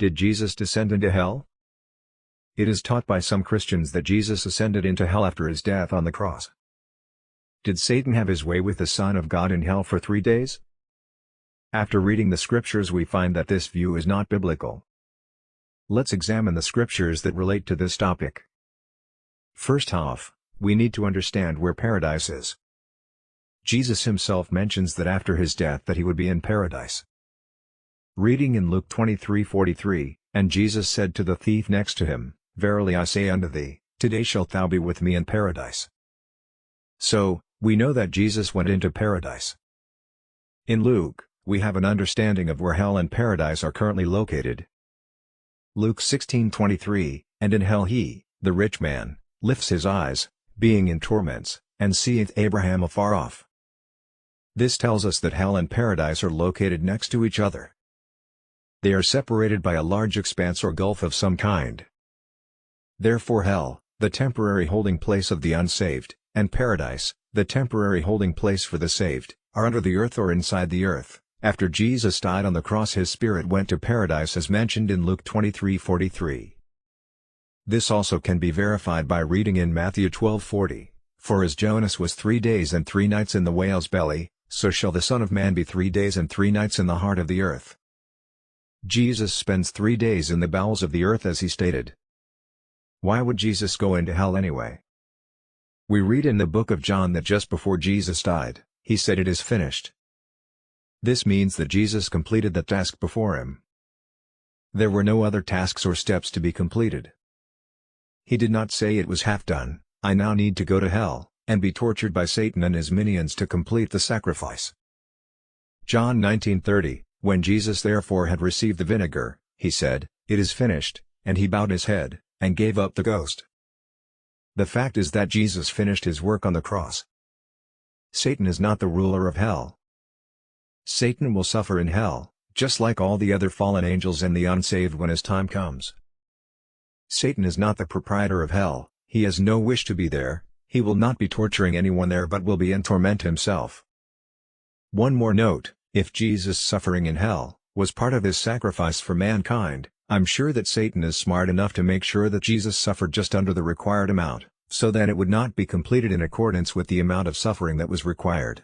Did Jesus descend into hell? It is taught by some Christians that Jesus ascended into hell after his death on the cross. Did Satan have his way with the Son of God in hell for 3 days? After reading the scriptures we find that this view is not biblical. Let's examine the scriptures that relate to this topic. First off, we need to understand where paradise is. Jesus himself mentions that after his death that he would be in paradise. Reading in Luke 23:43, "And Jesus said to the thief next to him, Verily I say unto thee, today shalt thou be with me in paradise." So, we know that Jesus went into paradise. In Luke, we have an understanding of where hell and paradise are currently located. Luke 16:23, "And in hell he, the rich man, lifts his eyes, being in torments, and seeth Abraham afar off." This tells us that hell and paradise are located next to each other. They are separated by a large expanse or gulf of some kind. Therefore hell, the temporary holding place of the unsaved, and paradise, the temporary holding place for the saved, are under the earth or inside the earth. After Jesus died on the cross his spirit went to paradise as mentioned in Luke 23:43. This also can be verified by reading in Matthew 12:40, "For as Jonas was 3 days and 3 nights in the whale's belly, so shall the Son of Man be 3 days and 3 nights in the heart of the earth." Jesus spends 3 days in the bowels of the earth as he stated. Why would Jesus go into hell anyway? We read in the book of John that just before Jesus died, he said it is finished. This means that Jesus completed the task before him. There were no other tasks or steps to be completed. He did not say it was half done, I now need to go to hell, and be tortured by Satan and his minions to complete the sacrifice. John 19:30, "When Jesus therefore had received the vinegar, he said, It is finished, and he bowed his head, and gave up the ghost." The fact is that Jesus finished his work on the cross. Satan is not the ruler of hell. Satan will suffer in hell, just like all the other fallen angels and the unsaved when his time comes. Satan is not the proprietor of hell, he has no wish to be there, he will not be torturing anyone there but will be in torment himself. One more note, if Jesus' suffering in hell was part of his sacrifice for mankind, I'm sure that Satan is smart enough to make sure that Jesus suffered just under the required amount, so that it would not be completed in accordance with the amount of suffering that was required.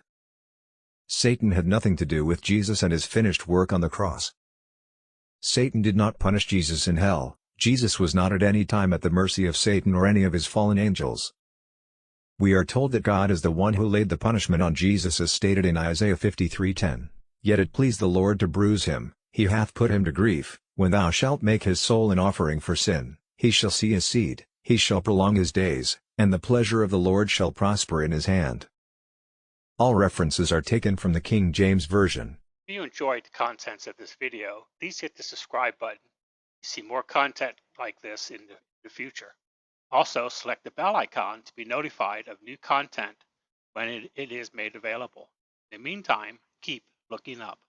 Satan had nothing to do with Jesus and his finished work on the cross. Satan did not punish Jesus in hell, Jesus was not at any time at the mercy of Satan or any of his fallen angels. We are told that God is the one who laid the punishment on Jesus as stated in Isaiah 53:10, "Yet it pleased the Lord to bruise him, he hath put him to grief. When thou shalt make his soul an offering for sin, he shall see his seed, he shall prolong his days, and the pleasure of the Lord shall prosper in his hand." All references are taken from the King James Version. If you enjoyed the contents of this video, please hit the subscribe button to see more content like this in the future. Also, select the bell icon to be notified of new content when it is made available. In the meantime, keep looking up.